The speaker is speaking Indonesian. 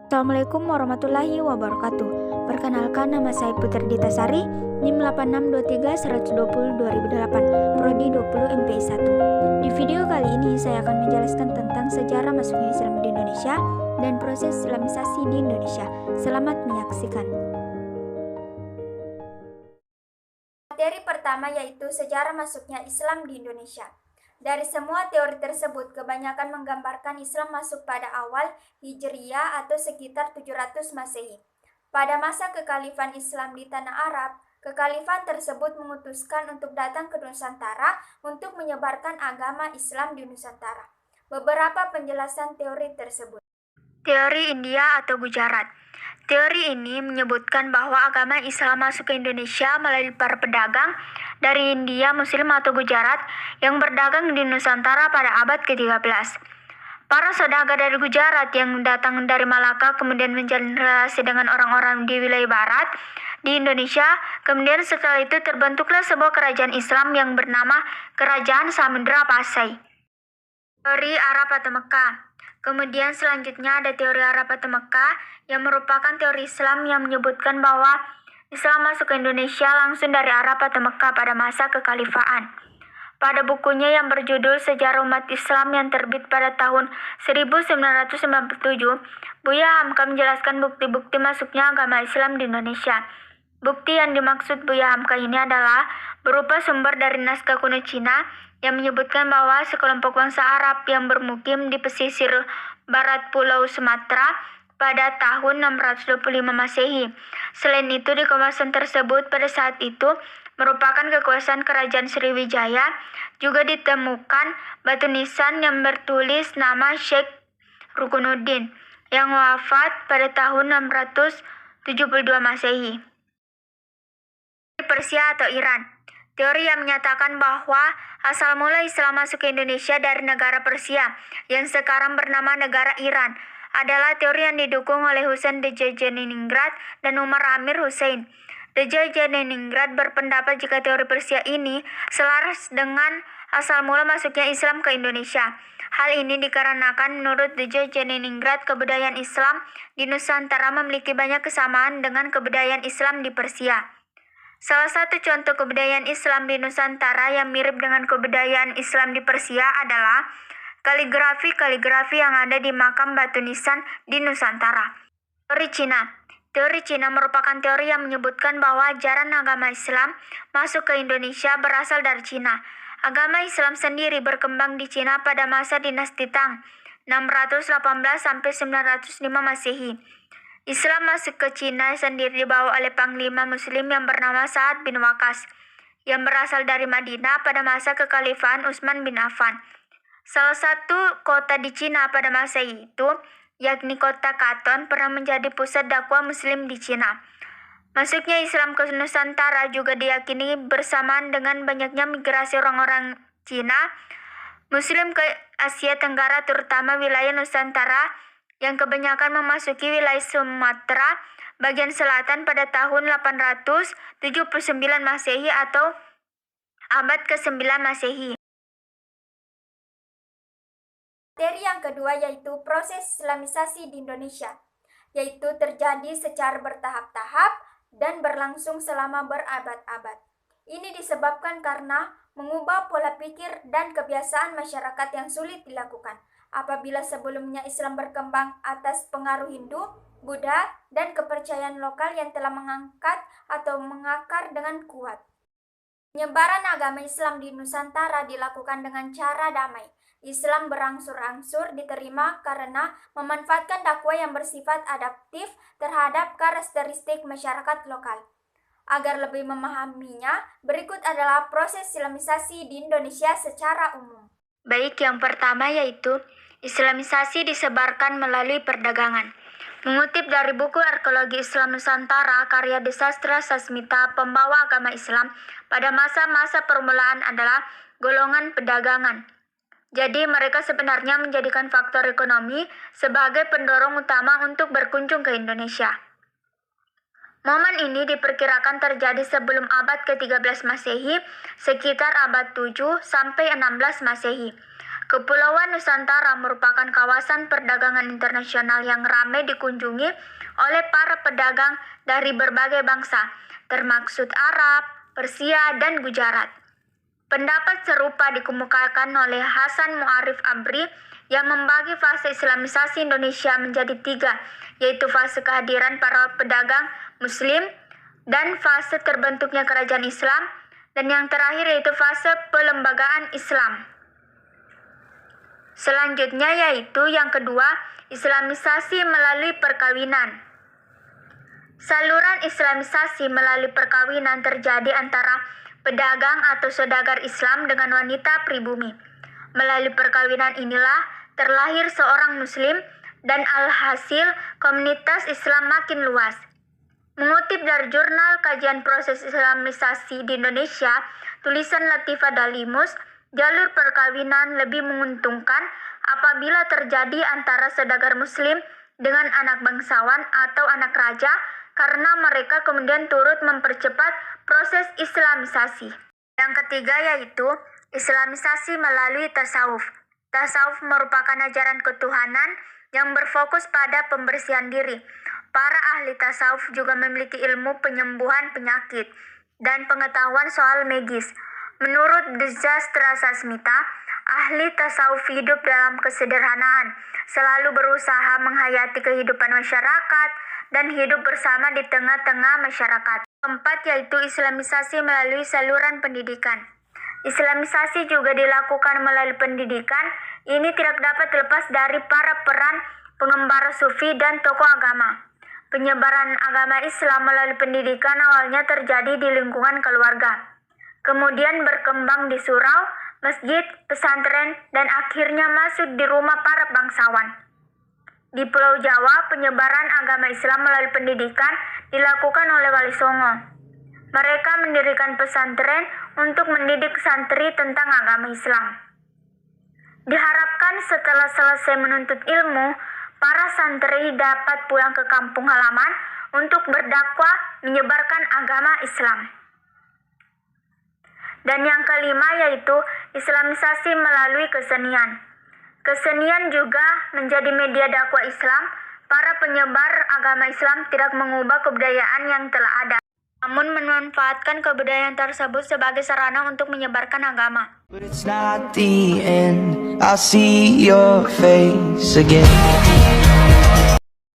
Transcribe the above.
Assalamualaikum warahmatullahi wabarakatuh. Perkenalkan, nama saya Putri Dita Sari, NIM 8623-120-2008, Prodi 20 MPI 1. Di video kali ini saya akan menjelaskan tentang sejarah masuknya Islam di Indonesia dan proses Islamisasi di Indonesia. Selamat menyaksikan. Materi pertama yaitu sejarah masuknya Islam di Indonesia. Dari semua teori tersebut, kebanyakan menggambarkan Islam masuk pada awal Hijriyah atau sekitar 700 Masehi. Pada masa kekhalifan Islam di tanah Arab, kekhalifan tersebut memutuskan untuk datang ke Nusantara untuk menyebarkan agama Islam di Nusantara. Beberapa penjelasan teori tersebut. Teori India atau Gujarat. Teori ini menyebutkan bahwa agama Islam masuk ke Indonesia melalui para pedagang dari India, Muslim atau Gujarat yang berdagang di Nusantara pada abad ke-13. Para saudagar dari Gujarat yang datang dari Malaka kemudian menjalin relasi dengan orang-orang di wilayah barat di Indonesia. Kemudian setelah itu terbentuklah sebuah kerajaan Islam yang bernama Kerajaan Samudra Pasai. Teori Arab atau Mekah. Kemudian selanjutnya ada teori Arab atau Mekah yang merupakan teori Islam yang menyebutkan bahwa Islam masuk ke Indonesia langsung dari Arab atau Mekah pada masa kekhalifaan. Pada bukunya yang berjudul Sejarah Umat Islam yang terbit pada tahun 1997, Buya Hamka menjelaskan bukti-bukti masuknya agama Islam di Indonesia. Bukti yang dimaksud Buya Hamka ini adalah berupa sumber dari naskah kuno Cina yang menyebutkan bahwa sekelompok bangsa Arab yang bermukim di pesisir barat Pulau Sumatera pada tahun 625 Masehi. Selain itu, di kawasan tersebut pada saat itu merupakan kekuasaan Kerajaan Sriwijaya. Juga ditemukan batu nisan yang bertulis nama Syekh Rukunuddin yang wafat pada tahun 672 Masehi. Persia atau Iran. Teori yang menyatakan bahwa asal mula Islam masuk ke Indonesia dari negara Persia yang sekarang bernama negara Iran adalah teori yang didukung oleh Husain Djajaniningrat dan Umar Amir Hussein. Djajaniningrat berpendapat jika teori Persia ini selaras dengan asal mula masuknya Islam ke Indonesia. Hal ini dikarenakan menurut Djajaniningrat kebudayaan Islam di Nusantara memiliki banyak kesamaan dengan kebudayaan Islam di Persia. Salah satu contoh kebudayaan Islam di Nusantara yang mirip dengan kebudayaan Islam di Persia adalah kaligrafi yang ada di makam batu nisan di Nusantara. Teori Cina. Teori Cina merupakan teori yang menyebutkan bahwa ajaran agama Islam masuk ke Indonesia berasal dari Cina. Agama Islam sendiri berkembang di Cina pada masa dinasti Tang, 618 sampai 905 Masehi. Islam masuk ke Cina sendiri dibawa oleh panglima muslim yang bernama Sa'ad bin Waqqas yang berasal dari Madinah pada masa kekhalifahan Utsman bin Affan. Salah satu kota di Cina pada masa itu, yakni kota Katon, pernah menjadi pusat dakwah muslim di Cina. Masuknya Islam ke Nusantara juga diyakini bersamaan dengan banyaknya migrasi orang-orang Cina muslim ke Asia Tenggara, terutama wilayah Nusantara yang kebanyakan memasuki wilayah Sumatera bagian selatan pada tahun 879 Masehi atau abad ke-9 Masehi. Materi yang kedua yaitu proses Islamisasi di Indonesia, yaitu terjadi secara bertahap-tahap dan berlangsung selama berabad-abad. Ini disebabkan karena mengubah pola pikir dan kebiasaan masyarakat yang sulit dilakukan apabila sebelumnya Islam berkembang atas pengaruh Hindu, Buddha, dan kepercayaan lokal yang telah mengangkat atau mengakar dengan kuat. Penyebaran agama Islam di Nusantara dilakukan dengan cara damai. Islam berangsur-angsur diterima karena memanfaatkan dakwah yang bersifat adaptif terhadap karakteristik masyarakat lokal. Agar lebih memahaminya, berikut adalah proses Islamisasi di Indonesia secara umum. Baik, yang pertama yaitu Islamisasi disebarkan melalui perdagangan. Mengutip dari buku Arkeologi Islam Nusantara karya Desastra Sasmita, pembawa agama Islam pada masa-masa permulaan adalah golongan pedagangan. Jadi mereka sebenarnya menjadikan faktor ekonomi sebagai pendorong utama untuk berkunjung ke Indonesia. Momen ini diperkirakan terjadi sebelum abad ke-13 Masehi, sekitar abad 7 sampai 16 Masehi. Kepulauan Nusantara merupakan kawasan perdagangan internasional yang ramai dikunjungi oleh para pedagang dari berbagai bangsa, termasuk Arab, Persia, dan Gujarat. Pendapat serupa dikemukakan oleh Hasan Mu'arif Abri yang membagi fase Islamisasi Indonesia menjadi 3, yaitu fase kehadiran para pedagang Muslim dan fase terbentuknya kerajaan Islam, dan yang terakhir yaitu fase pelembagaan Islam. Selanjutnya yaitu yang kedua, Islamisasi melalui perkawinan. Saluran Islamisasi melalui perkawinan terjadi antara pedagang atau saudagar Islam dengan wanita pribumi. Melalui perkawinan inilah terlahir seorang Muslim dan alhasil komunitas Islam makin luas. Mengutip dari jurnal Kajian Proses Islamisasi di Indonesia, tulisan Latifah Dalimus, jalur perkawinan lebih menguntungkan apabila terjadi antara saudagar Muslim dengan anak bangsawan atau anak raja, karena mereka kemudian turut mempercepat proses Islamisasi. Yang ketiga yaitu Islamisasi melalui tasawuf. Tasawuf merupakan ajaran ketuhanan yang berfokus pada pembersihan diri. Para ahli tasawuf juga memiliki ilmu penyembuhan penyakit dan pengetahuan soal medis. Menurut Dijastra Sasmita, ahli tasawuf hidup dalam kesederhanaan, selalu berusaha menghayati kehidupan masyarakat dan hidup bersama di tengah-tengah masyarakat. Keempat yaitu Islamisasi melalui saluran pendidikan. Islamisasi juga dilakukan melalui pendidikan. Ini tidak dapat lepas dari para peran pengembara sufi dan tokoh agama. Penyebaran agama Islam melalui pendidikan awalnya terjadi di lingkungan keluarga, kemudian berkembang di surau, masjid, pesantren, dan akhirnya masuk di rumah para bangsawan. Di Pulau Jawa, penyebaran agama Islam melalui pendidikan dilakukan oleh Wali Songo. Mereka mendirikan pesantren untuk mendidik santri tentang agama Islam. Diharapkan setelah selesai menuntut ilmu, para santri dapat pulang ke kampung halaman untuk berdakwah menyebarkan agama Islam. Dan yang kelima yaitu Islamisasi melalui kesenian. Kesenian juga menjadi media dakwah Islam. Para penyebar agama Islam tidak mengubah kebudayaan yang telah ada, namun memanfaatkan kebudayaan tersebut sebagai sarana untuk menyebarkan agama. But it's not the end. I'll see your face again.